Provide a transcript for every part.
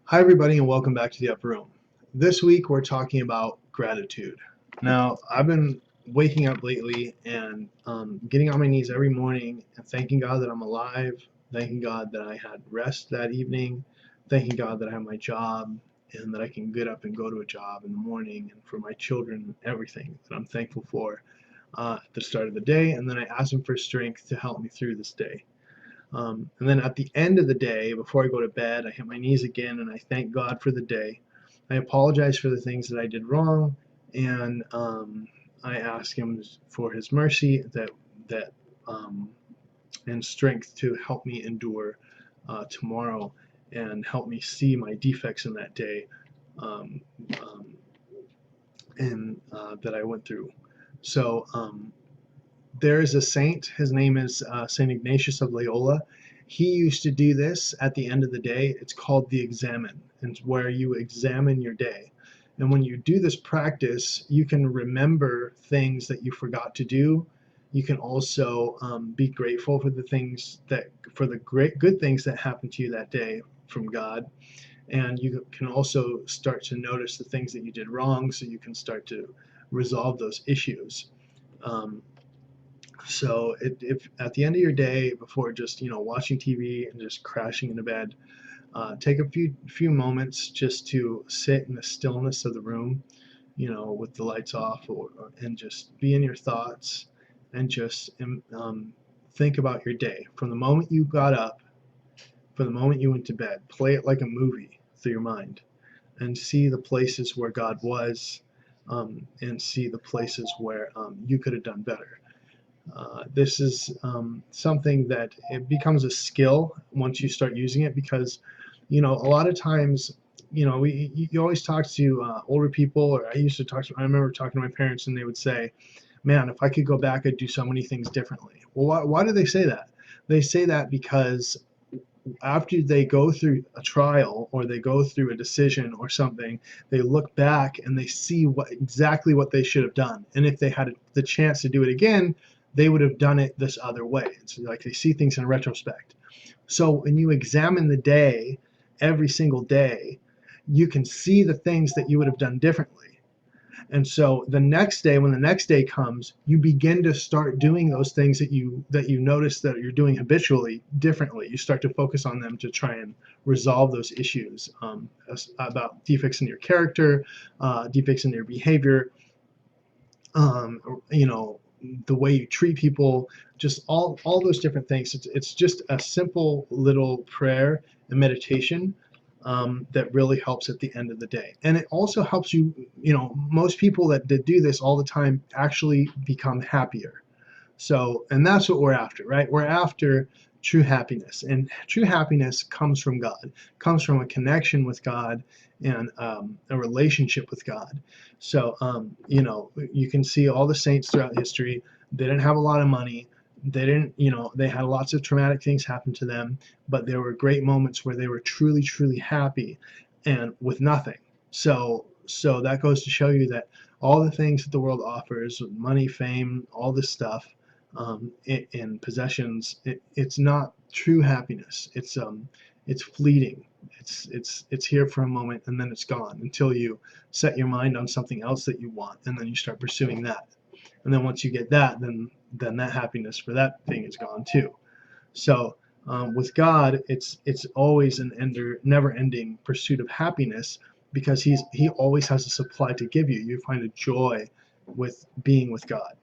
Hi, everybody, and welcome back to the Upper Room. This week, we're talking about gratitude. Now, I've been waking up lately and getting on my knees every morning and thanking God that I'm alive, thanking God that I had rest that evening, thanking God that I have my job and that I can get up and go to a job in the morning, and for my children and everything that I'm thankful for at the start of the day. And then I ask Him for strength to help me through this day. And then at the end of the day, before I go to bed, I hit my knees again and I thank God for the day. I apologize for the things that I did wrong, and I ask Him for His mercy that um, and strength to help me endure tomorrow and help me see my defects in that day um, um, and that I went through. So there is a saint. His name is Saint Ignatius of Loyola. He used to do this at the end of the day. It's called the examen, and it's where you examine your day. And when you do this practice, you can remember things that you forgot to do. You can also be grateful for the great good things that happened to you that day from God. And you can also start to notice the things that you did wrong, so you can start to resolve those issues. Um, so if at the end of your day, before just watching TV and just crashing into bed, take a few moments just to sit in the stillness of the room, with the lights off, and just be in your thoughts and just think about your day from the moment you got up, from the moment you went to bed. Play it like a movie through your mind, and see the places where God was, and see the places where you could have done better. This is something that it becomes a skill once you start using it, because a lot of times, you always talk to older people, or I remember talking to my parents, and they would say, man, if I could go back, I'd do so many things differently. Well, why do they say that? They say that because after they go through a trial or they go through a decision or something, they look back and they see exactly what they should have done. And if they had the chance to do it again, they would have done it this other way. It's like they see things in retrospect. So when you examine the day, every single day, you can see the things that you would have done differently. And so the next day, when the next day comes, you begin to start doing those things that you notice that you're doing habitually differently. You start to focus on them to try and resolve those issues, about defects in your character, defects in your behavior, um, you know, the way you treat people, just all those different things. It's just a simple little prayer and meditation that really helps at the end of the day. And it also helps you, most people that do this all the time actually become happier. So, and that's what we're after, right? We're after true happiness, and true happiness comes from God, comes from a connection with God, and a relationship with God. So, you can see all the saints throughout history. They didn't have a lot of money. They didn't, they had lots of traumatic things happen to them, but there were great moments where they were truly, truly happy, and with nothing. So that goes to show you that all the things that the world offers, money, fame, all this stuff, in possessions, it's not true happiness. It's fleeting. It's here for a moment and then it's gone until you set your mind on something else that you want, and then you start pursuing that. And then once you get that, then that happiness for that thing is gone too. So with God, it's always an never-ending pursuit of happiness, because He always has a supply to give you. You find a joy with being with God.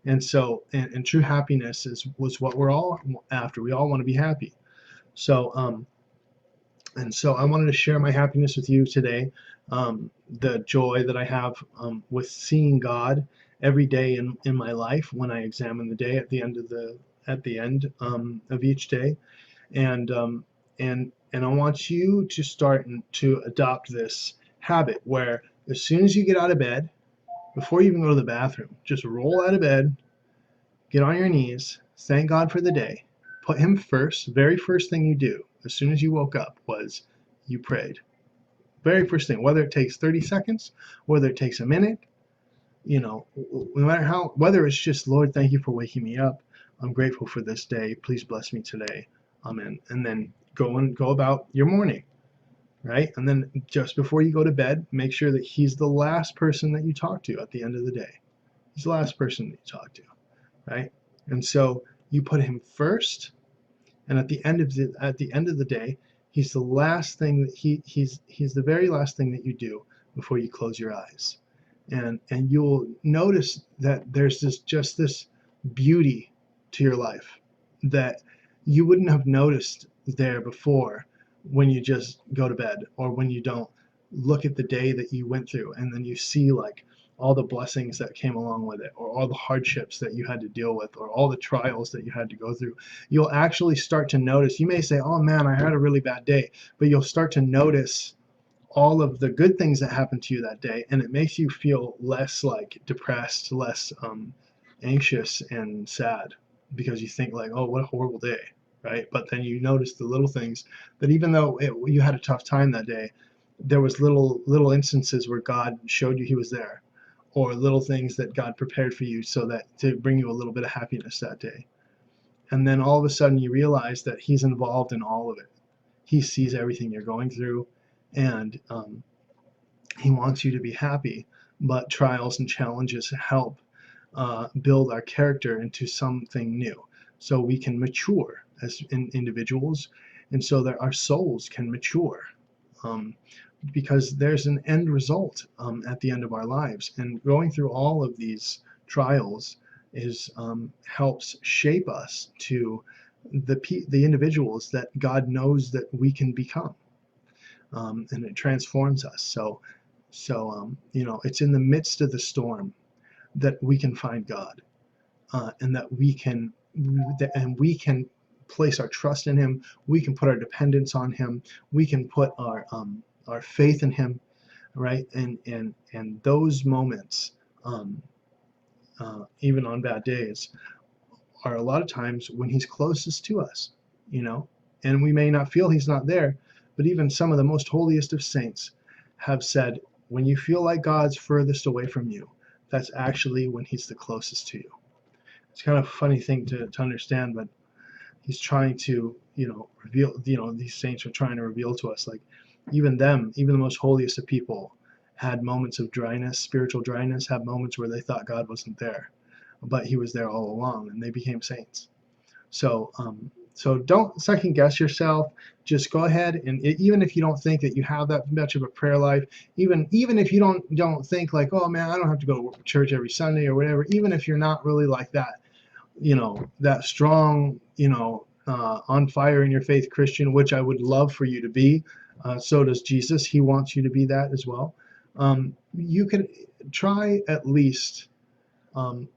And so, and true happiness was what we're all after. We all want to be happy. So, and so I wanted to share my happiness with you today. The joy that I have with seeing God every day in my life when I examine the day at the end of each day, and and I want you to start to adopt this habit where as soon as you get out of bed, before you even go to the bathroom, just roll out of bed, get on your knees, thank God for the day, put Him first. Very first thing you do as soon as you woke up was you prayed. Very first thing, whether it takes 30 seconds, whether it takes a minute, no matter how, whether it's just, Lord, thank you for waking me up. I'm grateful for this day. Please bless me today. Amen. And then go about your morning. right? And then just before you go to bed, make sure that he's the last person that you talk to at the end of the day. He's the last person that you talk to, right? And so you put him first, and at the end of the day, he's the last thing that he's the very last thing that you do before you close your eyes. And you'll notice that there's this beauty to your life that you wouldn't have noticed there before when you just go to bed, or when you don't look at the day that you went through and then you see like all the blessings that came along with it, or all the hardships that you had to deal with, or all the trials that you had to go through. You'll actually start to notice. You may say, oh man, I had a really bad day, but you'll start to notice all of the good things that happened to you that day, and it makes you feel less like depressed, less anxious and sad, because you think like, oh, what a horrible day, right? But then you notice the little things, that even though you had a tough time that day, there was little instances where God showed you he was there, or little things that God prepared for you so that to bring you a little bit of happiness that day. And then all of a sudden you realize that he's involved in all of it. He sees everything you're going through, and he wants you to be happy. But trials and challenges help build our character into something new, so we can mature as individuals, and so that our souls can mature. Um, because there's an end result at the end of our lives, and going through all of these trials is helps shape us to the individuals that God knows that we can become, and it transforms us. So it's in the midst of the storm that we can find God, and that we can place our trust in Him. We can put our dependence on Him. We can put our faith in Him, right? And those moments, even on bad days, are a lot of times when He's closest to us, you know. And we may not feel He's not there, but even some of the most holiest of saints have said, when you feel like God's furthest away from you, that's actually when He's the closest to you. It's kind of a funny thing to understand, but He's trying to, reveal, these saints are trying to reveal to us, like, even the most holiest of people had moments of dryness, spiritual dryness, had moments where they thought God wasn't there, but He was there all along, and they became saints. So don't second guess yourself. Just go ahead, and even if you don't think that you have that much of a prayer life, even if you don't think like, oh man, I don't have to go to church every Sunday or whatever, even if you're not really like that, that strong, on fire in your faith Christian, which I would love for you to be. So does Jesus. He wants you to be that as well. You can try at least um,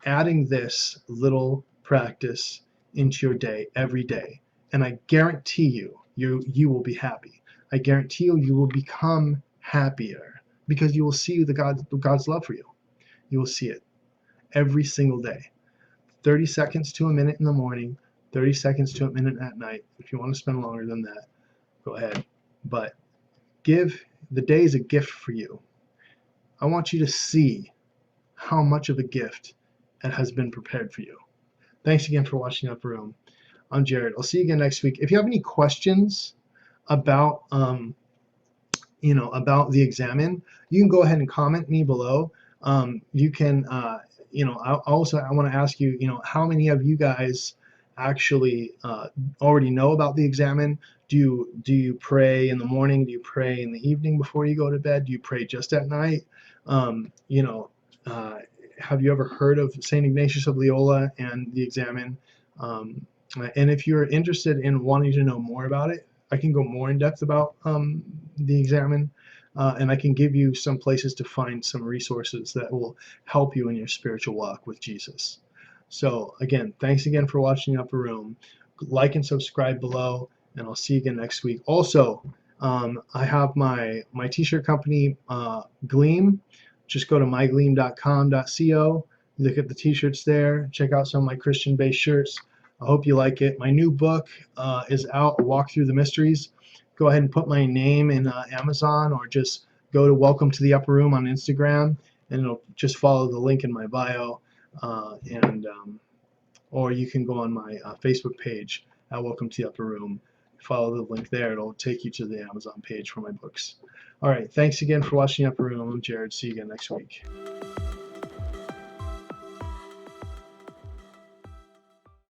adding this little practice into your day every day, and I guarantee you will be happy. I guarantee you will become happier, because you will see God's love for you. You will see it every single day. 30 seconds to a minute in the morning, 30 seconds to a minute at night. If you want to spend longer than that, go ahead. But the day is a gift for you. I want you to see how much of a gift it has been prepared for you. Thanks again for watching Upper Room. I'm Jared. I'll see you again next week. If you have any questions about about the Examen, you can go ahead and comment me below. You can I want to ask you, how many of you guys actually already know about the Examen? Do you pray in the morning? Do you pray in the evening before you go to bed? Do you pray just at night? Have you ever heard of St. Ignatius of Loyola and the Examen? And if you're interested in wanting to know more about it, I can go more in depth about the Examen, and I can give you some places to find some resources that will help you in your spiritual walk with Jesus. So again, thanks again for watching Upper Room. Like and subscribe below, and I'll see you again next week. Also, I have my t-shirt company, Gleam. Just go to mygleam.com.co. Look at the t-shirts there. Check out some of my Christian-based shirts. I hope you like it. My new book is out, Walk Through the Mysteries. Go ahead and put my name in Amazon, or just go to Welcome to the Upper Room on Instagram, and it'll just follow the link in my bio. Or you can go on my Facebook page at Welcome to the Upper Room, follow the link there. It'll take you to the Amazon page for my books. All right, thanks again for watching Upper Room. I'm Jared. See you again next week.